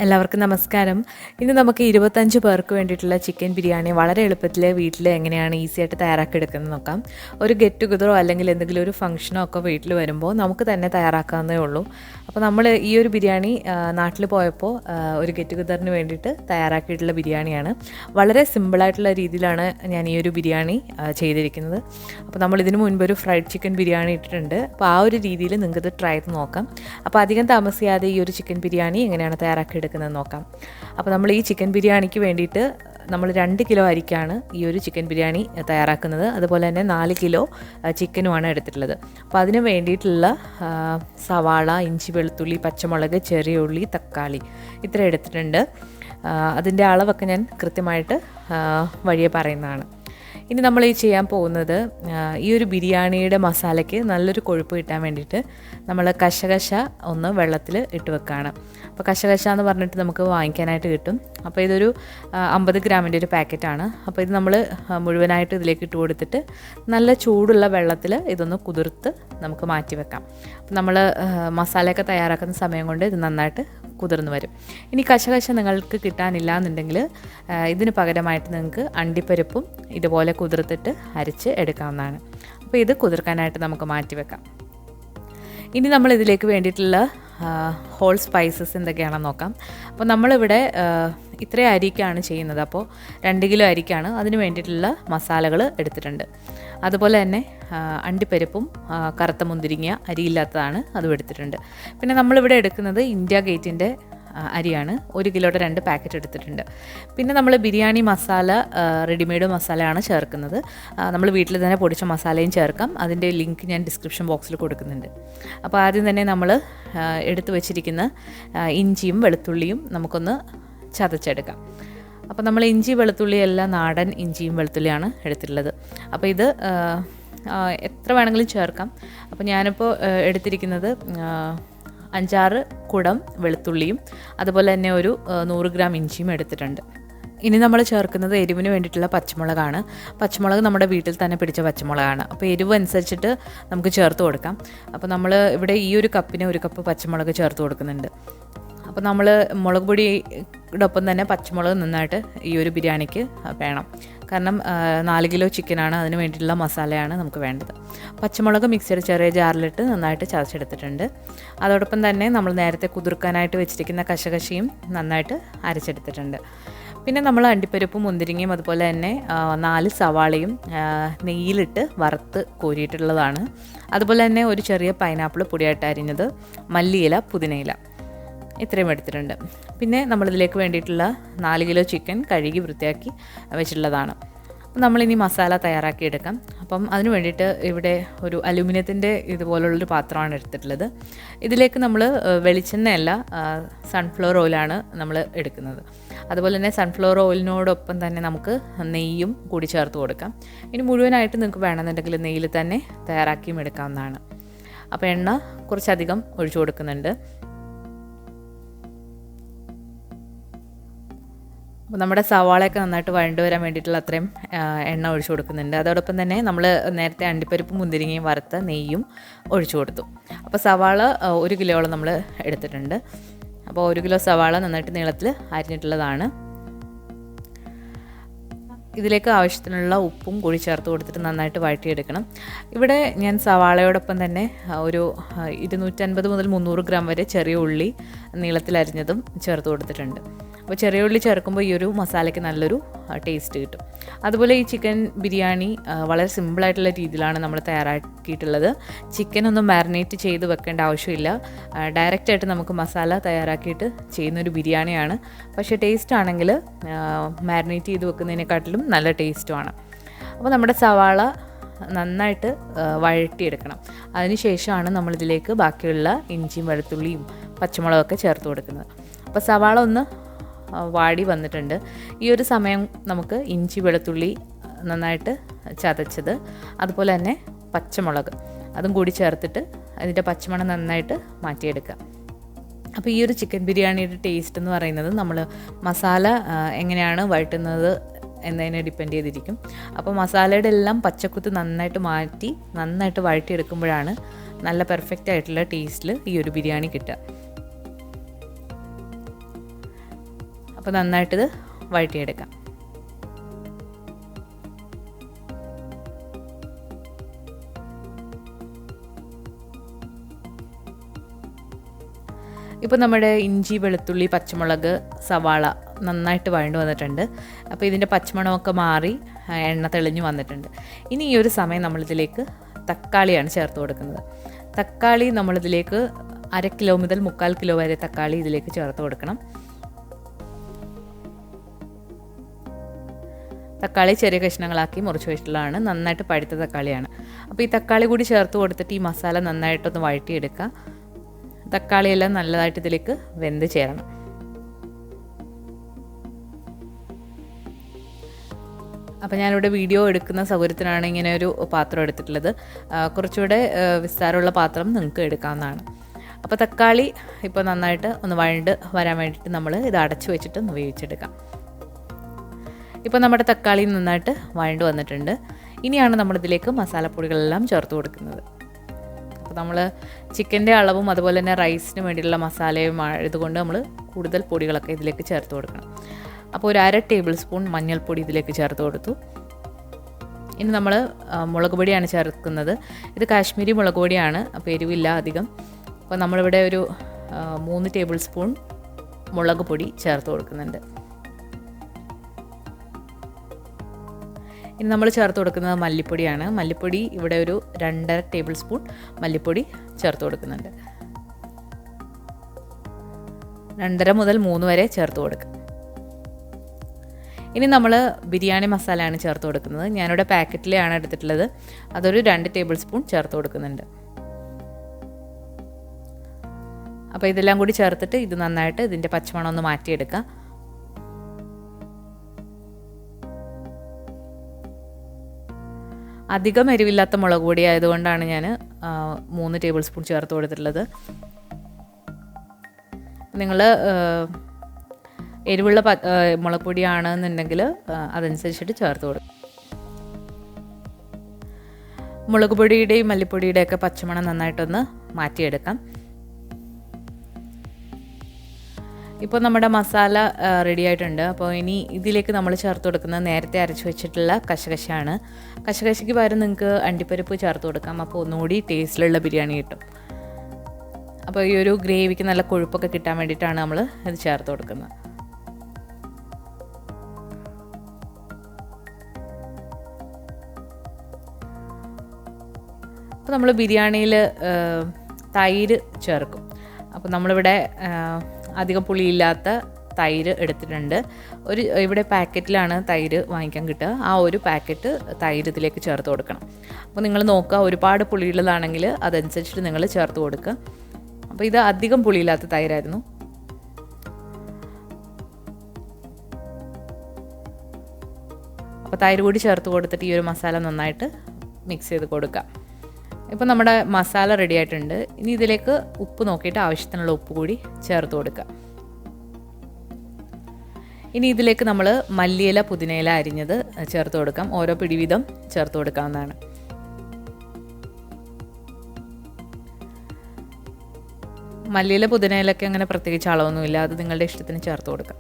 എല്ലാവർക്കും നമസ്കാരം. ഇന്ന് നമുക്ക് 25 പേർക്ക് വേണ്ടിയിട്ടുള്ള ചിക്കൻ ബിരിയാണി വളരെ എളുപ്പത്തിൽ വീട്ടിൽ എങ്ങനെയാണ് ഈസി ആയിട്ട് തയ്യാറാക്കിയെടുക്കുന്നത് നോക്കാം. ഒരു ഗെറ്റ് ടുഗദറോ അല്ലെങ്കിൽ എന്തെങ്കിലും ഒരു ഫംഗ്ഷനോ ഒക്കെ വീട്ടിൽ വരുമ്പോൾ നമുക്ക് തന്നെ തയ്യാറാക്കാവുന്നേ ഉള്ളൂ. അപ്പോൾ നമ്മൾ ഈ ഒരു ബിരിയാണി നാട്ടിൽ പോയപ്പോൾ ഒരു ഗെറ്റ് ടുഗദറിന് വേണ്ടിയിട്ട് തയ്യാറാക്കിയിട്ടുള്ള ബിരിയാണിയാണ്. വളരെ സിമ്പിളായിട്ടുള്ള രീതിയിലാണ് ഞാൻ ഈ ഒരു ബിരിയാണി ചെയ്തിരിക്കുന്നത്. അപ്പോൾ നമ്മൾ ഇതിനു മുൻപ് ഒരു ഫ്രൈഡ് ചിക്കൻ ബിരിയാണി ഇട്ടിട്ടുണ്ട്. അപ്പോൾ ആ ഒരു രീതിയിൽ നിങ്ങൾക്കിത് ട്രൈ ചെയ്ത് നോക്കാം. അപ്പോൾ അധികം താമസിയാതെ ഈ ഒരു ചിക്കൻ ബിരിയാണി എങ്ങനെയാണ് എടുക്കുന്നത് നോക്കാം. അപ്പോൾ നമ്മൾ ഈ ചിക്കൻ ബിരിയാണിക്ക് വേണ്ടിയിട്ട് നമ്മൾ 2 കിലോ അരിക്കാണ് ഈ ഒരു ചിക്കൻ ബിരിയാണി തയ്യാറാക്കുന്നത്. അതുപോലെ തന്നെ 4 കിലോ ചിക്കനുമാണ് എടുത്തിട്ടുള്ളത്. അപ്പോൾ അതിന് വേണ്ടിയിട്ടുള്ള സവാള, ഇഞ്ചി, വെളുത്തുള്ളി, പച്ചമുളക്, ചെറിയ ഉള്ളി, തക്കാളി ഇത്ര എടുത്തിട്ടുണ്ട്. അതിൻ്റെ അളവൊക്കെ ഞാൻ കൃത്യമായിട്ട് വഴിയെ പറയുന്നതാണ്. ഇനി നമ്മൾ ഈ ചെയ്യാൻ പോകുന്നത് ഈ ഒരു ബിരിയാണിയുടെ മസാലയ്ക്ക് നല്ലൊരു കൊഴുപ്പ് കിട്ടാൻ വേണ്ടിയിട്ട് നമ്മൾ കശകശ ഒന്ന് വെള്ളത്തിൽ ഇട്ട് വെക്കുകയാണ്. അപ്പോൾ കശകശ എന്ന് പറഞ്ഞിട്ട് നമുക്ക് വാങ്ങിക്കാനായിട്ട് കിട്ടും. അപ്പോൾ ഇതൊരു 50 ഗ്രാമിൻ്റെ ഒരു പാക്കറ്റാണ്. അപ്പോൾ ഇത് നമ്മൾ മുഴുവനായിട്ട് ഇതിലേക്ക് ഇട്ട് കൊടുത്തിട്ട് നല്ല ചൂടുള്ള വെള്ളത്തിൽ ഇതൊന്ന് കുതിർത്ത് നമുക്ക് മാറ്റി വെക്കാം. അപ്പോൾ നമ്മൾ മസാലയൊക്കെ തയ്യാറാക്കുന്ന സമയം കൊണ്ട് ഇത് നന്നായിട്ട് കുതിർന്ന് വരും. ഇനി കശകശ നിങ്ങൾക്ക് കിട്ടാനില്ല എന്നുണ്ടെങ്കിൽ ഇതിന് പകരമായിട്ട് നിങ്ങൾക്ക് അണ്ടിപ്പരിപ്പും ഇതുപോലെ കുതിർത്തിട്ട് അരച്ച് എടുക്കാവുന്നതാണ്. അപ്പോൾ ഇത് കുതിർക്കാനായിട്ട് നമുക്ക് മാറ്റി വെക്കാം. ഇനി നമ്മൾ ഇതിലേക്ക് വേണ്ടിയിട്ടുള്ള ഹോൾ സ്പൈസസ് എന്തൊക്കെയാണെന്ന് നോക്കാം. അപ്പോൾ നമ്മളിവിടെ ഇത്രയും അരിക്കാണ് ചെയ്യുന്നത്. അപ്പോൾ 2 കിലോ അരിക്കാണ്. അതിന് വേണ്ടിയിട്ടുള്ള മസാലകൾ എടുത്തിട്ടുണ്ട്. അതുപോലെ തന്നെ അണ്ടിപ്പരിപ്പും കറുത്ത മുന്തിരിങ്ങ അരിയില്ലാത്തതാണ്, അതും എടുത്തിട്ടുണ്ട്. പിന്നെ നമ്മളിവിടെ എടുക്കുന്നത് ഇന്ത്യ ഗേറ്റിൻ്റെ അരിയാണ്. 1 കിലോയുടെ 2 പാക്കറ്റ് എടുത്തിട്ടുണ്ട്. പിന്നെ നമ്മൾ ബിരിയാണി മസാല റെഡിമെയ്ഡ് മസാലയാണ് ചേർക്കുന്നത്. നമ്മൾ വീട്ടിൽ തന്നെ പൊടിച്ച മസാലയും ചേർക്കാം. അതിൻ്റെ ലിങ്ക് ഞാൻ ഡിസ്ക്രിപ്ഷൻ ബോക്സിൽ കൊടുക്കുന്നുണ്ട്. അപ്പോൾ ആദ്യം തന്നെ നമ്മൾ എടുത്തു വച്ചിരിക്കുന്ന ഇഞ്ചിയും വെളുത്തുള്ളിയും നമുക്കൊന്ന് ചതച്ചെടുക്കാം. അപ്പോൾ നമ്മൾ ഇഞ്ചി വെളുത്തുള്ളി എല്ലാം നാടൻ ഇഞ്ചിയും വെളുത്തുള്ളിയാണ് എടുത്തിട്ടുള്ളത്. അപ്പോൾ ഇത് എത്ര വേണമെങ്കിലും ചേർക്കാം. അപ്പോൾ ഞാനിപ്പോൾ എടുത്തിരിക്കുന്നത് 5-6 കുടം വെളുത്തുള്ളിയും അതുപോലെ തന്നെ ഒരു 100 ഗ്രാം ഇഞ്ചിയും എടുത്തിട്ടുണ്ട്. ഇനി നമ്മൾ ചേർക്കുന്നത് എരിവിന് വേണ്ടിയിട്ടുള്ള പച്ചമുളകാണ്. പച്ചമുളക് നമ്മുടെ വീട്ടിൽ തന്നെ പിടിച്ച പച്ചമുളകാണ്. അപ്പോൾ എരിവ് അനുസരിച്ചിട്ട് നമുക്ക് ചേർത്ത് കൊടുക്കാം. അപ്പോൾ നമ്മൾ ഇവിടെ ഈ ഒരു കപ്പിന് 1 കപ്പ് പച്ചമുളക് ചേർത്ത് കൊടുക്കുന്നുണ്ട്. അപ്പോൾ നമ്മൾ മുളക് പൊടിയോടൊപ്പം തന്നെ പച്ചമുളക് നന്നായിട്ട് ഈ ഒരു ബിരിയാണിക്ക് വേണം. കാരണം 4 കിലോ ചിക്കനാണ്, അതിന് വേണ്ടിയിട്ടുള്ള മസാലയാണ് നമുക്ക് വേണ്ടത്. പച്ചമുളക് മിക്സിയുടെ ചെറിയ ജാറിലിട്ട് നന്നായിട്ട് ചതച്ചെടുത്തിട്ടുണ്ട്. അതോടൊപ്പം തന്നെ നമ്മൾ നേരത്തെ കുതിർക്കാനായിട്ട് വെച്ചിരിക്കുന്ന കശകശയും നന്നായിട്ട് അരച്ചെടുത്തിട്ടുണ്ട്. പിന്നെ നമ്മൾ അണ്ടിപ്പരിപ്പും മുന്തിരിങ്ങയും അതുപോലെ തന്നെ 4 സവാളയും നെയ്യിലിട്ട് വറുത്ത് കോരിയിട്ടുള്ളതാണ്. അതുപോലെ തന്നെ ഒരു ചെറിയ പൈനാപ്പിൾ പൊടിയായിട്ട് അരിഞ്ഞത്, മല്ലിയില, പുതിനയില ഇത്രയും എടുത്തിട്ടുണ്ട്. പിന്നെ നമ്മളിതിലേക്ക് വേണ്ടിയിട്ടുള്ള 4 കിലോ ചിക്കൻ കഴുകി വൃത്തിയാക്കി വെച്ചിട്ടുള്ളതാണ്. അപ്പം നമ്മളിനി മസാല തയ്യാറാക്കിയെടുക്കാം. അപ്പം അതിന് വേണ്ടിയിട്ട് ഇവിടെ ഒരു അലുമിനിയത്തിൻ്റെ ഇതുപോലുള്ളൊരു പാത്രമാണ് എടുത്തിട്ടുള്ളത്. ഇതിലേക്ക് നമ്മൾ വെളിച്ചെണ്ണയല്ല, സൺഫ്ലവർ ഓയിലാണ് നമ്മൾ എടുക്കുന്നത്. അതുപോലെ തന്നെ സൺഫ്ലവർ ഓയിലിനോടൊപ്പം തന്നെ നമുക്ക് നെയ്യും കൂടി ചേർത്ത് കൊടുക്കാം. ഇനി മുഴുവനായിട്ട് നിങ്ങൾക്ക് വേണമെന്നുണ്ടെങ്കിൽ നെയ്യിൽ തന്നെ തയ്യാറാക്കിയും എടുക്കാവുന്നതാണ്. അപ്പോൾ എണ്ണ കുറച്ചധികം ഒഴിച്ചു കൊടുക്കുന്നുണ്ട്. അപ്പോൾ നമ്മുടെ സവാളയൊക്കെ നന്നായിട്ട് വഴണ്ട് വരാൻ വേണ്ടിയിട്ടുള്ള അത്രയും എണ്ണ ഒഴിച്ചു കൊടുക്കുന്നുണ്ട്. അതോടൊപ്പം തന്നെ നമ്മൾ നേരത്തെ അണ്ടിപ്പരിപ്പും മുന്തിരിങ്ങയും വറുത്ത നെയ്യും ഒഴിച്ചു കൊടുത്തു. അപ്പോൾ സവാള 1 കിലോയോളം നമ്മൾ എടുത്തിട്ടുണ്ട്. അപ്പോൾ 1 കിലോ സവാള നന്നായിട്ട് നീളത്തിൽ അരിഞ്ഞിട്ടുള്ളതാണ്. ഇതിലേക്ക് ആവശ്യത്തിനുള്ള ഉപ്പും കൂടി ചേർത്ത് കൊടുത്തിട്ട് നന്നായിട്ട് വഴറ്റിയെടുക്കണം. ഇവിടെ ഞാൻ സവാളയോടൊപ്പം തന്നെ ഒരു 250 മുതൽ 300 ഗ്രാം വരെ ചെറിയ ഉള്ളി നീളത്തിൽ അരിഞ്ഞതും ചേർത്ത് കൊടുത്തിട്ടുണ്ട്. അപ്പോൾ ചെറിയ ഉള്ളി ചേർക്കുമ്പോൾ ഈ ഒരു മസാലയ്ക്ക് നല്ലൊരു ടേസ്റ്റ് കിട്ടും. അതുപോലെ ഈ ചിക്കൻ ബിരിയാണി വളരെ സിമ്പിളായിട്ടുള്ള രീതിയിലാണ് നമ്മൾ തയ്യാറാക്കിയിട്ടുള്ളത്. ചിക്കൻ ഒന്നും മാരിനേറ്റ് ചെയ്ത് വെക്കേണ്ട ആവശ്യമില്ല. ഡയറക്റ്റായിട്ട് നമുക്ക് മസാല തയ്യാറാക്കിയിട്ട് ചെയ്യുന്നൊരു ബിരിയാണിയാണ്. പക്ഷേ ടേസ്റ്റ് ആണെങ്കിൽ മാരിനേറ്റ് ചെയ്ത് വെക്കുന്നതിനെക്കാട്ടിലും നല്ല ടേസ്റ്റുമാണ്. അപ്പോൾ നമ്മുടെ സവാള നന്നായിട്ട് വഴറ്റിയെടുക്കണം. അതിനുശേഷമാണ് നമ്മളിതിലേക്ക് ബാക്കിയുള്ള ഇഞ്ചിയും വെളുത്തുള്ളിയും പച്ചമുളകൊക്കെ ചേർത്ത് കൊടുക്കുന്നത്. അപ്പോൾ സവാള ഒന്ന് വാടി വന്നിട്ടുണ്ട്. ഈ ഒരു സമയം നമുക്ക് ഇഞ്ചി വെളുത്തുള്ളി നന്നായിട്ട് ചതച്ചത്, അതുപോലെ തന്നെ പച്ചമുളക് അതും കൂടി ചേർത്തിട്ട് അതിൻ്റെ പച്ചമണം നന്നായിട്ട് മാറ്റിയെടുക്കുക. അപ്പോൾ ഈ ഒരു ചിക്കൻ ബിരിയാണിയുടെ ടേസ്റ്റ് എന്ന് പറയുന്നത് നമ്മൾ മസാല എങ്ങനെയാണ് വഴറ്റുന്നത് എന്നതിനെ ഡിപ്പെൻഡ് ചെയ്തിരിക്കും. അപ്പോൾ മസാലയുടെ എല്ലാം പച്ചക്കുത്ത് നന്നായിട്ട് മാറ്റി നന്നായിട്ട് വഴറ്റിയെടുക്കുമ്പോഴാണ് നല്ല പെർഫെക്റ്റ് ആയിട്ടുള്ള ടേസ്റ്റിൽ ഈ ഒരു ബിരിയാണി കിട്ടുക. അപ്പോൾ നന്നായിട്ടിത് വഴറ്റിയെടുക്കാം. ഇപ്പോൾ നമ്മുടെ ഇഞ്ചി, വെളുത്തുള്ളി, പച്ചമുളക്, സവാള നന്നായിട്ട് വഴണ്ട് വന്നിട്ടുണ്ട്. അപ്പോൾ ഇതിൻ്റെ പച്ചമണമൊക്കെ മാറി എണ്ണ തെളിഞ്ഞു വന്നിട്ടുണ്ട്. ഇനി ഈ ഒരു സമയം നമ്മളിതിലേക്ക് തക്കാളിയാണ് ചേർത്ത് കൊടുക്കുന്നത്. തക്കാളി നമ്മളിതിലേക്ക് 1/2 കിലോ മുതൽ 3/4 കിലോ വരെ തക്കാളി ഇതിലേക്ക് ചേർത്ത് കൊടുക്കണം. തക്കാളി ചെറിയ കഷ്ണങ്ങളാക്കി മുറിച്ച് വെച്ചിട്ടുള്ളതാണ്. നന്നായിട്ട് പഴുത്ത തക്കാളിയാണ്. അപ്പോൾ ഈ തക്കാളി കൂടി ചേർത്ത് കൊടുത്തിട്ട് ഈ മസാല നന്നായിട്ടൊന്ന് വഴറ്റിയെടുക്കുക. തക്കാളിയെല്ലാം നല്ലതായിട്ട് ഇതിലേക്ക് വെന്ത് ചേരണം. അപ്പോൾ ഞാനിവിടെ വീഡിയോ എടുക്കുന്ന സൗകര്യത്തിനാണ് ഇങ്ങനെ ഒരു പാത്രം എടുത്തിട്ടുള്ളത്. കുറച്ചുകൂടെ വിസ്താരമുള്ള പാത്രം നിങ്ങൾക്ക് എടുക്കാവുന്നതാണ്. അപ്പോൾ തക്കാളി ഇപ്പോൾ നന്നായിട്ട് ഒന്ന് വഴണ്ട് വരാൻ വേണ്ടിയിട്ട് നമ്മൾ ഇത് അടച്ചു വെച്ചിട്ട് ഒന്ന് വേവിച്ചെടുക്കാം. ഇപ്പോൾ നമ്മുടെ തക്കാളി നന്നായിട്ട് വഴണ്ട് വന്നിട്ടുണ്ട്. ഇനിയാണ് നമ്മളിതിലേക്ക് മസാലപ്പൊടികളെല്ലാം ചേർത്ത് കൊടുക്കുന്നത്. അപ്പോൾ നമ്മൾ ചിക്കൻ്റെ അളവും അതുപോലെ തന്നെ റൈസിന് വേണ്ടിയിട്ടുള്ള മസാലയും ഇതുകൊണ്ട് നമ്മൾ കൂടുതൽ പൊടികളൊക്കെ ഇതിലേക്ക് ചേർത്ത് കൊടുക്കണം. അപ്പോൾ ഒരു 1/2 ടേബിൾ സ്പൂൺ മഞ്ഞൾപ്പൊടി ഇതിലേക്ക് ചേർത്ത് കൊടുത്തു. ഇനി നമ്മൾ മുളക് പൊടിയാണ് ചേർക്കുന്നത്. ഇത് കാശ്മീരി മുളക് പൊടിയാണ്, അപ്പോൾ എരിവില്ല അധികം. അപ്പോൾ നമ്മളിവിടെ ഒരു 3 ടേബിൾ സ്പൂൺ മുളക് പൊടി ചേർത്ത് കൊടുക്കുന്നുണ്ട്. ഇനി നമ്മൾ ചേർത്ത് കൊടുക്കുന്നത് മല്ലിപ്പൊടിയാണ്. മല്ലിപ്പൊടി ഇവിടെ ഒരു 2.5 ടേബിൾ സ്പൂൺ മല്ലിപ്പൊടി ചേർത്ത് കൊടുക്കുന്നുണ്ട്. 2.5 മുതൽ 3 വരെ ചേർത്ത് കൊടുക്കുക. ഇനി നമ്മൾ ബിരിയാണി മസാലയാണ് ചേർത്ത് കൊടുക്കുന്നത്. ഞാനിവിടെ പാക്കറ്റിലാണ് എടുത്തിട്ടുള്ളത്. അതൊരു 2 ടേബിൾ സ്പൂൺ ചേർത്ത് കൊടുക്കുന്നുണ്ട്. അപ്പോൾ ഇതെല്ലാം കൂടി ചേർത്തിട്ട് ഇത് നന്നായിട്ട് ഇതിൻ്റെ പച്ചമണം ഒന്ന് മാറ്റിയെടുക്കുക. അധികം എരിവില്ലാത്ത മുളക് പൊടി ആയതുകൊണ്ടാണ് ഞാൻ 3 ടേബിൾ സ്പൂൺ ചേർത്ത് കൊടുത്തിട്ടുള്ളത്. നിങ്ങൾ എരിവുള്ള മുളക് പൊടിയാണെന്നുണ്ടെങ്കിൽ അതനുസരിച്ചിട്ട് ചേർത്ത് കൊടുക്കും. മുളക് പൊടിയുടെയും മല്ലിപ്പൊടിയുടെയൊക്കെ പച്ചമണം നന്നായിട്ടൊന്ന് മാറ്റിയെടുക്കാം. ഇപ്പോൾ നമ്മുടെ മസാല റെഡി ആയിട്ടുണ്ട്. അപ്പോൾ ഇനി ഇതിലേക്ക് നമ്മൾ ചേർത്ത് കൊടുക്കുന്നത് നേരത്തെ അരച്ച് വെച്ചിട്ടുള്ള കശകശയാണ്. കശകശയ്ക്ക് പകരം നിങ്ങൾക്ക് അണ്ടിപ്പരിപ്പ് ചേർത്ത് കൊടുക്കാം. അപ്പോൾ ഒന്നുകൂടി ടേസ്റ്റിലുള്ള ബിരിയാണി കിട്ടും. അപ്പോൾ ഈ ഒരു ഗ്രേവിക്ക് നല്ല കൊഴുപ്പൊക്കെ കിട്ടാൻ വേണ്ടിയിട്ടാണ് നമ്മൾ ഇത് ചേർത്ത് കൊടുക്കുന്നത്. അപ്പോൾ നമ്മൾ ബിരിയാണിയിൽ തൈര് ചേർക്കും. അപ്പോൾ നമ്മളിവിടെ അധികം പുളിയില്ലാത്ത തൈര് എടുത്തിട്ടുണ്ട്. ഇവിടെ പാക്കറ്റിലാണ് തൈര് വാങ്ങിക്കാൻ കിട്ടുക. ആ ഒരു പാക്കറ്റ് തൈര് ഇതിലേക്ക് ചേർത്ത് കൊടുക്കണം. അപ്പോൾ നിങ്ങൾ നോക്കുക, ഒരുപാട് പുളിയുള്ളതാണെങ്കിൽ അതനുസരിച്ചിട്ട് നിങ്ങൾ ചേർത്ത് കൊടുക്കുക. അപ്പോൾ ഇത് അധികം പുളിയില്ലാത്ത തൈരായിരുന്നു. അപ്പോൾ തൈര് കൂടി ചേർത്ത് കൊടുത്തിട്ട് ഈ ഒരു മസാല നന്നായിട്ട് മിക്സ് ചെയ്ത് കൊടുക്കുക. ഇപ്പോൾ നമ്മുടെ മസാല റെഡി ആയിട്ടുണ്ട്. ഇനി ഇതിലേക്ക് ഉപ്പ് നോക്കിയിട്ട് ആവശ്യത്തിനുള്ള ഉപ്പ് കൂടി ചേർത്ത് കൊടുക്കുക. ഇനി ഇതിലേക്ക് നമ്മൾ മല്ലിയില, പുതിനയില അരിഞ്ഞത് ചേർത്ത് കൊടുക്കാം. ഓരോ പിടി വീതം ചേർത്ത് കൊടുക്കാവുന്നതാണ്. മല്ലിയില, പുതിനയിലൊക്കെ അങ്ങനെ പ്രത്യേകിച്ച് അളവൊന്നുമില്ല, അത് നിങ്ങളുടെ ഇഷ്ടത്തിന് ചേർത്ത് കൊടുക്കാം.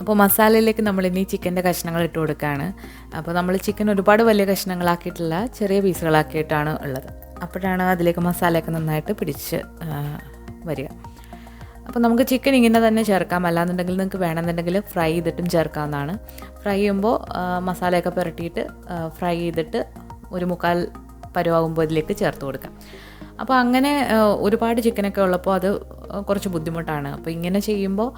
അപ്പോൾ മസാലയിലേക്ക് നമ്മളിനി ചിക്കൻ്റെ കഷ്ണങ്ങൾ ഇട്ട് കൊടുക്കുകയാണ്. അപ്പോൾ നമ്മൾ ചിക്കൻ ഒരുപാട് വലിയ കഷ്ണങ്ങളാക്കിയിട്ടുള്ള ചെറിയ പീസുകളാക്കിയിട്ടാണ് ഉള്ളത്. അപ്പോഴാണ് അതിലേക്ക് മസാലയൊക്കെ നന്നായിട്ട് പിടിച്ച് വരിക. അപ്പോൾ നമുക്ക് ചിക്കൻ ഇങ്ങനെ തന്നെ ചേർക്കാം. അല്ലാന്നുണ്ടെങ്കിൽ നിങ്ങൾക്ക് വേണമെന്നുണ്ടെങ്കിൽ ഫ്രൈ ചെയ്തിട്ടും ചേർക്കാവുന്നതാണ്. ഫ്രൈ ചെയ്യുമ്പോൾ മസാലയൊക്കെ പുരട്ടിയിട്ട് ഫ്രൈ ചെയ്തിട്ട് ഒരു 1/4 പരുവാകുമ്പോൾ ഇതിലേക്ക് ചേർത്ത് കൊടുക്കാം. അപ്പോൾ അങ്ങനെ ഒരുപാട് ചിക്കനൊക്കെ ഉള്ളപ്പോൾ അത് കുറച്ച് ബുദ്ധിമുട്ടാണ്. അപ്പോൾ ഇങ്ങനെ ചെയ്യുമ്പോൾ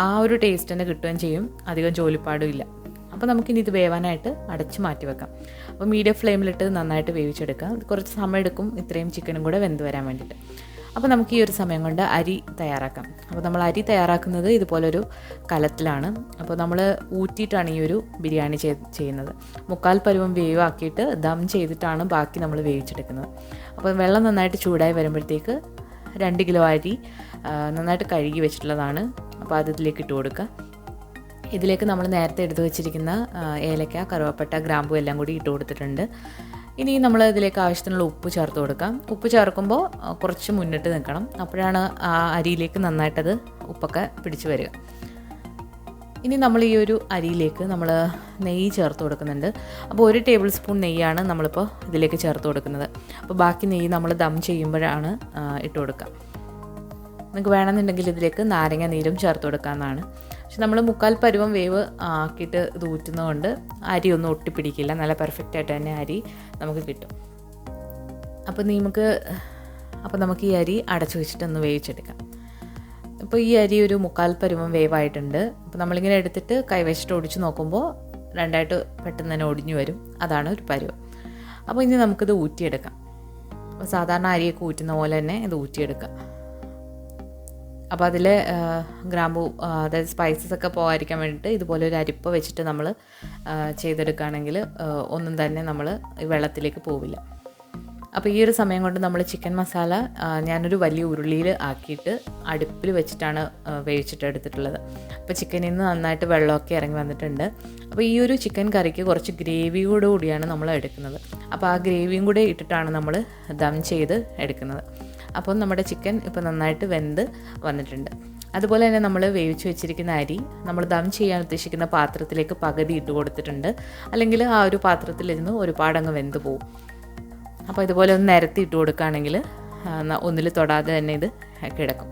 ആ ഒരു ടേസ്റ്റ് തന്നെ കിട്ടുകയും ചെയ്യും, അധികം ജോലിപ്പാടും ഇല്ല. അപ്പോൾ നമുക്കിനി ഇത് വേവാനായിട്ട് അടച്ച് മാറ്റി വെക്കാം. അപ്പോൾ മീഡിയം ഫ്ലെയിമിലിട്ട് നന്നായിട്ട് വേവിച്ചെടുക്കാം. കുറച്ച് സമയം എടുക്കും ഇത്രയും ചിക്കനും കൂടെ വെന്ത് വരാൻ വേണ്ടിയിട്ട്. അപ്പോൾ നമുക്ക് ഈ ഒരു സമയം കൊണ്ട് അരി തയ്യാറാക്കാം. അപ്പോൾ നമ്മൾ അരി തയ്യാറാക്കുന്നത് ഇതുപോലൊരു കലത്തിലാണ്. അപ്പോൾ നമ്മൾ ഊറ്റിയിട്ടാണ് ഈ ഒരു ബിരിയാണി ചെയ്യുന്നത്. 1/4 പരുവം വേവാക്കിയിട്ട് ദം ചെയ്തിട്ടാണ് ബാക്കി നമ്മൾ വേവിച്ചെടുക്കുന്നത്. അപ്പോൾ വെള്ളം നന്നായിട്ട് ചൂടായി വരുമ്പോഴത്തേക്ക് 2 കിലോ അരി നന്നായിട്ട് കഴുകി വെച്ചിട്ടുള്ളതാണ്. അപ്പോൾ അത് ഇതിലേക്ക് ഇട്ട് കൊടുക്കുക. ഇതിലേക്ക് നമ്മൾ നേരത്തെ എടുത്ത് വെച്ചിരിക്കുന്ന ഏലക്ക, കറുവപ്പട്ട, ഗ്രാമ്പു എല്ലാം കൂടി ഇട്ട് കൊടുത്തിട്ടുണ്ട്. ഇനി നമ്മൾ ഇതിലേക്ക് ആവശ്യത്തിനുള്ള ഉപ്പ് ചേർത്ത് കൊടുക്കാം. ഉപ്പ് ചേർക്കുമ്പോൾ കുറച്ച് മുന്നിട്ട് നിൽക്കണം. അപ്പോഴാണ് ആ അരിയിലേക്ക് നന്നായിട്ടത് ഉപ്പൊക്കെ പിടിച്ച് വരിക. ഇനി നമ്മൾ ഈ ഒരു അരിയിലേക്ക് നമ്മൾ നെയ്യ് ചേർത്ത് കൊടുക്കുന്നുണ്ട്. അപ്പോൾ 1 ടേബിൾ സ്പൂൺ നെയ്യാണ് നമ്മളിപ്പോൾ ഇതിലേക്ക് ചേർത്ത് കൊടുക്കുന്നത്. അപ്പോൾ ബാക്കി നെയ്യ് നമ്മൾ ദം ചെയ്യുമ്പോഴാണ് ഇട്ട് കൊടുക്കുക. നിങ്ങൾക്ക് വേണമെന്നുണ്ടെങ്കിൽ ഇതിലേക്ക് നാരങ്ങ നീരും ചേർത്ത് കൊടുക്കാവുന്നതാണ്. പക്ഷെ നമ്മൾ 1/4 പരുവം വേവ് ആക്കിയിട്ട് ഇത് ഊറ്റുന്നതുകൊണ്ട് അരി ഒന്നും ഒട്ടിപ്പിടിക്കില്ല. നല്ല പെർഫെക്റ്റായിട്ട് തന്നെ അരി നമുക്ക് കിട്ടും. അപ്പോൾ നമുക്ക് ഈ അരി അടച്ചു വെച്ചിട്ടൊന്ന് വേവിച്ചെടുക്കാം. ഇപ്പോൾ ഈ അരി ഒരു 1/4 പരുവം വേവായിട്ടുണ്ട്. അപ്പോൾ നമ്മളിങ്ങനെ എടുത്തിട്ട് കൈവച്ചിട്ട് ഒടിച്ച് നോക്കുമ്പോൾ രണ്ടായിട്ട് പെട്ടെന്ന് തന്നെ ഒടിഞ്ഞു വരും. അതാണ് ഒരു പരുവം. അപ്പോൾ ഇനി നമുക്കിത് ഊറ്റിയെടുക്കാം. അപ്പോൾ സാധാരണ അരിയൊക്കെ ഊറ്റുന്ന പോലെ തന്നെ ഇത് ഊറ്റിയെടുക്കാം. അപ്പോൾ അതിൽ ഗ്രാമ്പൂ അതായത് സ്പൈസസ് ഒക്കെ പോകാതിരിക്കാൻ വേണ്ടിയിട്ട് ഇതുപോലെ ഒരു അരിപ്പ വെച്ചിട്ട് നമ്മൾ ചെയ്തെടുക്കുകയാണെങ്കിൽ ഒന്നും തന്നെ നമ്മൾ വെള്ളത്തിലേക്ക് പോവില്ല. അപ്പോൾ ഈ ഒരു സമയം കൊണ്ട് നമ്മൾ ചിക്കൻ മസാല ഞാനൊരു വലിയ ഉരുളിയിൽ ആക്കിയിട്ട് അടുപ്പിൽ വെച്ചിട്ടാണ് വേവിച്ചിട്ട് എടുത്തിട്ടുള്ളത്. അപ്പോൾ ചിക്കനിൽ നിന്ന് നന്നായിട്ട് വെള്ളമൊക്കെ ഇറങ്ങി വന്നിട്ടുണ്ട്. അപ്പോൾ ഈ ഒരു ചിക്കൻ കറിക്ക് കുറച്ച് ഗ്രേവിയോടുകൂടിയാണ് നമ്മൾ എടുക്കുന്നത്. അപ്പോൾ ആ ഗ്രേവിയും കൂടെ ഇട്ടിട്ടാണ് നമ്മൾ ദം ചെയ്ത് എടുക്കുന്നത്. അപ്പോൾ നമ്മുടെ ചിക്കൻ ഇപ്പോൾ നന്നായിട്ട് വെന്ത് വന്നിട്ടുണ്ട്. അതുപോലെ തന്നെ നമ്മൾ വേവിച്ച് വെച്ചിരിക്കുന്ന അരി നമ്മൾ ദം ചെയ്യാൻ ഉദ്ദേശിക്കുന്ന പാത്രത്തിലേക്ക് പകുതി ഇട്ട് കൊടുത്തിട്ടുണ്ട്. അല്ലെങ്കിൽ ആ ഒരു പാത്രത്തിലിരുന്ന് ഒരുപാടങ്ങ് വെന്ത് പോകും. അപ്പോൾ ഇതുപോലെ ഒന്ന് നിരത്തി ഇട്ട് കൊടുക്കുകയാണെങ്കിൽ ഒന്നിൽ തൊടാതെ തന്നെ ഇത് കിടക്കും.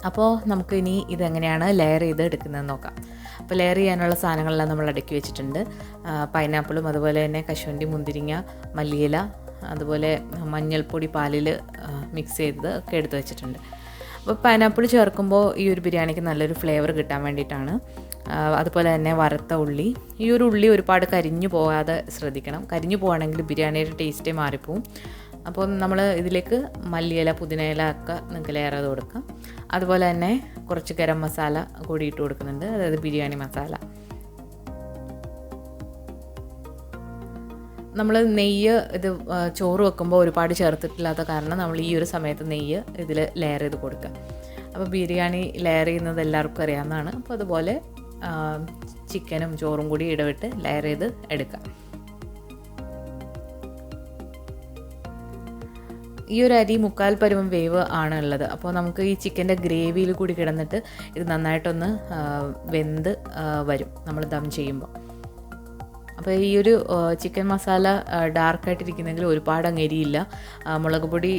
അപ്പോൾ നമുക്ക് ഇനി ഇതെങ്ങനെയാണ് ലെയർ ചെയ്ത് എടുക്കുന്നതെന്ന് നോക്കാം. അപ്പോൾ ലെയർ ചെയ്യാനുള്ള സാധനങ്ങളെല്ലാം നമ്മൾ അടുക്കി വെച്ചിട്ടുണ്ട്. പൈനാപ്പിളും അതുപോലെ തന്നെ കശുവണ്ടി, മുന്തിരിങ്ങ, മല്ലിയില, അതുപോലെ മഞ്ഞൾപ്പൊടി പാലിൽ മിക്സ് ചെയ്തത് ഒക്കെ എടുത്ത് വെച്ചിട്ടുണ്ട്. അപ്പോൾ പൈനാപ്പിൾ ചേർക്കുമ്പോൾ ഈ ഒരു ബിരിയാണിക്ക് നല്ലൊരു ഫ്ലേവർ കിട്ടാൻ വേണ്ടിയിട്ടാണ്. അതുപോലെ തന്നെ വറുത്ത ഉള്ളി, ഈ ഒരു ഉള്ളി ഒരുപാട് കരിഞ്ഞു പോകാതെ ശ്രദ്ധിക്കണം. കരിഞ്ഞു പോകുകയാണെങ്കിൽ ബിരിയാണിയുടെ ടേസ്റ്റേ മാറിപ്പോവും. അപ്പോൾ നമ്മൾ ഇതിലേക്ക് മല്ലിയില, പുതിനയില ഒക്കെ നിങ്ങൾക്ക് ലെയർ ചെയ്ത് കൊടുക്കാം. അതുപോലെ തന്നെ കുറച്ച് ഗരം മസാല കൂടി ഇട്ട് കൊടുക്കുന്നുണ്ട്, അതായത് ബിരിയാണി മസാല. നമ്മൾ നെയ്യ് ഇത് ചോറ് വെക്കുമ്പോൾ ഒരുപാട് ചേർത്തിട്ടില്ലാത്ത കാരണം നമ്മൾ ഈ ഒരു സമയത്ത് നെയ്യ് ഇതിൽ ലെയർ ചെയ്ത് കൊടുക്കുക. അപ്പോൾ ബിരിയാണി ലെയർ ചെയ്യുന്നത് എല്ലാവർക്കും അറിയാവുന്നതാണ്. അപ്പോൾ അതുപോലെ ചിക്കനും ചോറും കൂടി ഇടവിട്ട് ലെയർ ചെയ്ത് എടുക്കുക. ഈ ഒരു അരി 1/4 പരുവം വേവ് ആണ് ഉള്ളത്. അപ്പോൾ നമുക്ക് ഈ ചിക്കൻ്റെ ഗ്രേവിയിൽ കൂടി കിടന്നിട്ട് ഇത് നന്നായിട്ടൊന്ന് വെന്ത് വരും നമ്മൾ ദം ചെയ്യുമ്പോൾ. അപ്പോൾ ഈ ഒരു ചിക്കൻ മസാല ഡാർക്കായിട്ടിരിക്കുന്നെങ്കിൽ ഒരുപാട് അങ്ങ് എരിയില്ല. മുളക് പൊടി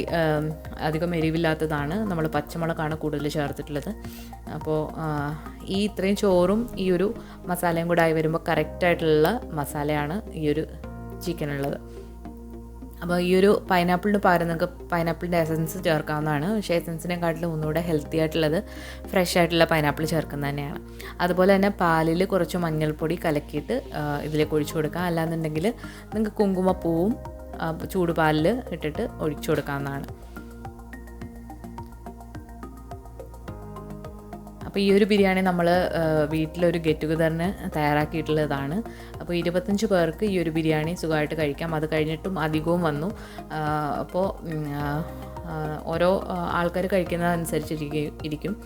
അധികം എരിവില്ലാത്തതാണ്. നമ്മൾ പച്ചമുളകാണ് കൂടുതൽ ചേർത്തിട്ടുള്ളത്. അപ്പോൾ ഈ ഇത്രയും ചോറും ഈ ഒരു മസാലയും കൂടെ ആയി വരുമ്പോൾ കറക്റ്റായിട്ടുള്ള മസാലയാണ് ഈ ഒരു ചിക്കനുള്ളത്. അപ്പോൾ ഈ ഒരു പൈനാപ്പിളിന് പകരം നിങ്ങൾക്ക് പൈനാപ്പിളിൻ്റെ എസൻസ് ചേർക്കാവുന്നതാണ്. പക്ഷേ എസൻസിനെക്കാട്ടിലും ഒന്നുകൂടെ ഹെൽത്തി ആയിട്ടുള്ളത് ഫ്രഷ് ആയിട്ടുള്ള പൈനാപ്പിൾ ചേർക്കുന്നത് തന്നെയാണ്. അതുപോലെ തന്നെ പാലിൽ കുറച്ച് മഞ്ഞൾപ്പൊടി കലക്കിയിട്ട് ഇതിലേക്ക് ഒഴിച്ചു കൊടുക്കാം. അല്ലാന്നുണ്ടെങ്കിൽ നിങ്ങൾക്ക് കുങ്കുമപ്പൂവും ചൂടുപാലിൽ ഇട്ടിട്ട് ഒഴിച്ചു കൊടുക്കാവുന്നതാണ്. അപ്പോൾ ഈ ഒരു ബിരിയാണി നമ്മൾ വീട്ടിലൊരു ഗെറ്റ് ടുഗദറിന് തയ്യാറാക്കിയിട്ടുള്ളതാണ്. അപ്പോൾ 25 പേർക്ക് ഈ ഒരു ബിരിയാണി സുഖമായിട്ട് കഴിക്കാം. അത് കഴിഞ്ഞിട്ടും അധികവും വന്നു. അപ്പോൾ ഓരോ ആൾക്കാർ കഴിക്കുന്നതനുസരിച്ചിരിക്കും.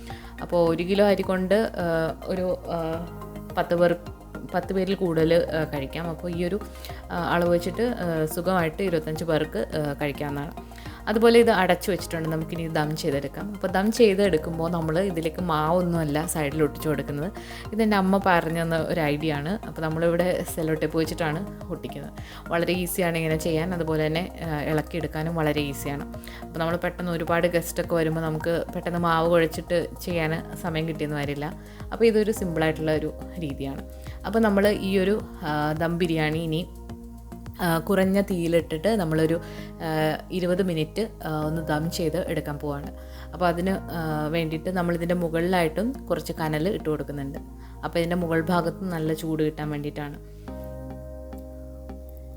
അപ്പോൾ 1 കിലോ അരി കൊണ്ട് ഒരു 10 പേരിൽ കൂടുതൽ കഴിക്കാം. അപ്പോൾ ഈ ഒരു അളവ് വെച്ചിട്ട് സുഖമായിട്ട് 25 പേർക്ക് കഴിക്കാവുന്നതാണ്. അതുപോലെ ഇത് അടച്ചു വെച്ചിട്ടുണ്ട്. നമുക്കിനി ദം ചെയ്തെടുക്കാം. അപ്പോൾ ദം ചെയ്തെടുക്കുമ്പോൾ നമ്മൾ ഇതിലേക്ക് മാവൊന്നുമല്ല സൈഡിൽ ഒട്ടിച്ചു കൊടുക്കുന്നത്. ഇതെൻ്റെ അമ്മ പറഞ്ഞു തന്ന ഒരു ഐഡിയ ആണ്. അപ്പോൾ നമ്മളിവിടെ സെല്ലോ ടേപ്പ് വെച്ചിട്ടാണ് ഒട്ടിക്കുന്നത്. വളരെ ഈസിയാണ് ഇങ്ങനെ ചെയ്യാൻ. അതുപോലെ തന്നെ ഇളക്കിയെടുക്കാനും വളരെ ഈസിയാണ്. അപ്പോൾ നമ്മൾ പെട്ടെന്ന് ഒരുപാട് ഗസ്റ്റൊക്കെ വരുമ്പോൾ നമുക്ക് പെട്ടെന്ന് മാവ് കുഴച്ചിട്ട് ചെയ്യാൻ സമയം കിട്ടിയെന്ന് വരില്ല. അപ്പോൾ ഇതൊരു സിമ്പിളായിട്ടുള്ള ഒരു രീതിയാണ്. അപ്പോൾ നമ്മൾ ഈ ഒരു ദം ബിരിയാണി ഇനി കുറഞ്ഞ തീയിലിട്ടിട്ട് നമ്മളൊരു 20 മിനിറ്റ് ഒന്ന് ദം ചെയ്ത് എടുക്കാൻ പോവാണ്. അപ്പോൾ അതിന് വേണ്ടിയിട്ട് നമ്മളിതിൻ്റെ മുകളിലായിട്ടും കുറച്ച് കനൽ ഇട്ട് കൊടുക്കുന്നുണ്ട്. അപ്പോൾ ഇതിൻ്റെ മുകൾ ഭാഗത്ത് നല്ല ചൂട് കിട്ടാൻ വേണ്ടിയിട്ടാണ്.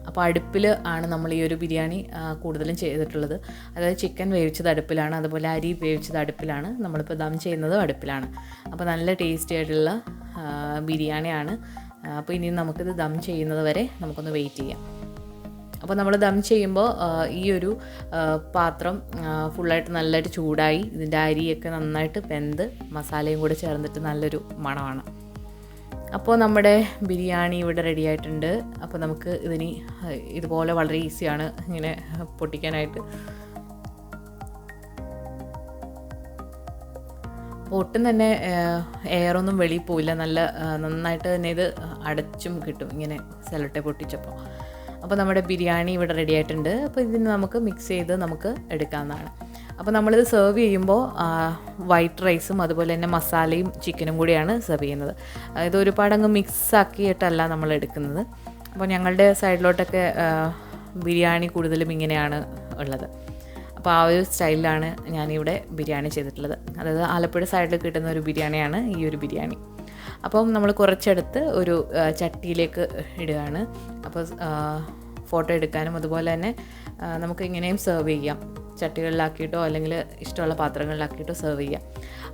അപ്പോൾ അടുപ്പിൽ ആണ് നമ്മൾ ഈ ഒരു ബിരിയാണി കൂടുതലും ചെയ്തിട്ടുള്ളത്. അതായത് ചിക്കൻ വേവിച്ചത് അടുപ്പിലാണ്, അതുപോലെ അരി വേവിച്ചത് അടുപ്പിലാണ്, നമ്മളിപ്പോൾ ദം ചെയ്യുന്നത് അടുപ്പിലാണ്. അപ്പോൾ നല്ല ടേസ്റ്റി ആയിട്ടുള്ള ബിരിയാണിയാണ്. അപ്പോൾ ഇനി നമുക്കിത് ദം ചെയ്യുന്നത് വരെ നമുക്കൊന്ന് വെയിറ്റ് ചെയ്യാം. അപ്പോൾ നമ്മൾ ദം ചെയ്യുമ്പോൾ ഈ ഒരു പാത്രം ഫുള്ളായിട്ട് നല്ലതായിട്ട് ചൂടായി ഇതിൻ്റെ അരിയൊക്കെ നന്നായിട്ട് വെന്ത് മസാലയും കൂടെ ചേർന്നിട്ട് നല്ലൊരു മണമാണ്. അപ്പോൾ നമ്മുടെ ബിരിയാണി ഇവിടെ റെഡി ആയിട്ടുണ്ട്. അപ്പോൾ നമുക്ക് ഇതിന് ഇതുപോലെ വളരെ ഈസിയാണ് ഇങ്ങനെ പൊട്ടിക്കാനായിട്ട്. ഒട്ടും തന്നെ എയറൊന്നും വെളിയിൽ പോയില്ല. നന്നായിട്ട് തന്നെ ഇത് അടച്ചും കിട്ടും ഇങ്ങനെ സെലോട്ടെ പൊട്ടിച്ചപ്പോൾ. അപ്പോൾ നമ്മുടെ ബിരിയാണി ഇവിടെ റെഡി ആയിട്ടുണ്ട്. അപ്പോൾ ഇതിന് നമുക്ക് മിക്സ് ചെയ്ത് നമുക്ക് എടുക്കാവുന്നതാണ്. അപ്പോൾ നമ്മളിത് സെർവ് ചെയ്യുമ്പോൾ വൈറ്റ് റൈസും അതുപോലെ തന്നെ മസാലയും ചിക്കനും കൂടിയാണ് സെർവ് ചെയ്യുന്നത്. ഇത് ഒരുപാടങ്ങ് മിക്സ് ആക്കിയിട്ടല്ല നമ്മൾ എടുക്കുന്നത്. അപ്പോൾ ഞങ്ങളുടെ സൈഡിലോട്ടൊക്കെ ബിരിയാണി കൂടുതലും ഇങ്ങനെയാണ് ഉള്ളത്. അപ്പോൾ ആ ഒരു സ്റ്റൈലിലാണ് ഞാനിവിടെ ബിരിയാണി ചെയ്തിട്ടുള്ളത്. അതായത് ആലപ്പുഴ സൈഡിൽ കിട്ടുന്ന ഒരു ബിരിയാണിയാണ് ഈ ഒരു ബിരിയാണി. അപ്പം നമ്മൾ കുറച്ചെടുത്ത് ഒരു ചട്ടിയിലേക്ക് ഇടുകയാണ്. അപ്പോൾ ഫോട്ടോ എടുക്കാനും അതുപോലെ തന്നെ നമുക്ക് ഇങ്ങനെയും സെർവ് ചെയ്യാം. ചട്ടികളിലാക്കിയിട്ടോ അല്ലെങ്കിൽ ഇഷ്ടമുള്ള പാത്രങ്ങളിലാക്കിയിട്ടോ സെർവ് ചെയ്യാം.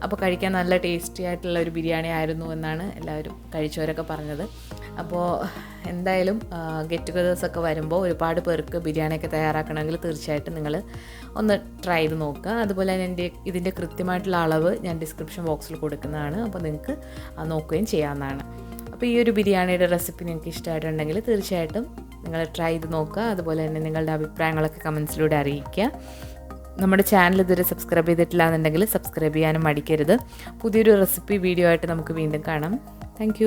അപ്പോൾ കഴിക്കാൻ നല്ല ടേസ്റ്റി ആയിട്ടുള്ള ഒരു ബിരിയാണി ആയിരുന്നു എന്നാണ് എല്ലാവരും കഴിച്ചവരൊക്കെ പറഞ്ഞത്. അപ്പോൾ എന്തായാലും ഗെറ്റ് ടുഗദേഴ്സൊക്കെ വരുമ്പോൾ ഒരുപാട് പേർക്ക് ബിരിയാണിയൊക്കെ തയ്യാറാക്കണമെങ്കിൽ തീർച്ചയായിട്ടും നിങ്ങൾ ഒന്ന് ട്രൈ ചെയ്ത് നോക്കുക. അതുപോലെ തന്നെ ഇതിൻ്റെ കൃത്യമായിട്ടുള്ള അളവ് ഞാൻ ഡിസ്ക്രിപ്ഷൻ ബോക്സിൽ കൊടുക്കുന്നതാണ്. അപ്പോൾ നിങ്ങൾക്ക് നോക്കുകയും ചെയ്യാവുന്നതാണ്. അപ്പോൾ ഈ ഒരു ബിരിയാണിയുടെ റെസിപ്പി നിങ്ങൾക്ക് ഇഷ്ടമായിട്ടുണ്ടെങ്കിൽ തീർച്ചയായിട്ടും നിങ്ങൾ ട്രൈ ചെയ്ത് നോക്കുക. അതുപോലെ തന്നെ നിങ്ങളുടെ അഭിപ്രായങ്ങളൊക്കെ കമൻസിലൂടെ അറിയിക്കുക. നമ്മുടെ ചാനൽ ഇതുവരെ സബ്സ്ക്രൈബ് ചെയ്തിട്ടില്ല എന്നുണ്ടെങ്കിൽ സബ്സ്ക്രൈബ് ചെയ്യാനും മടിക്കരുത്. പുതിയൊരു റെസിപ്പി വീഡിയോ ആയിട്ട് നമുക്ക് വീണ്ടും കാണാം. താങ്ക്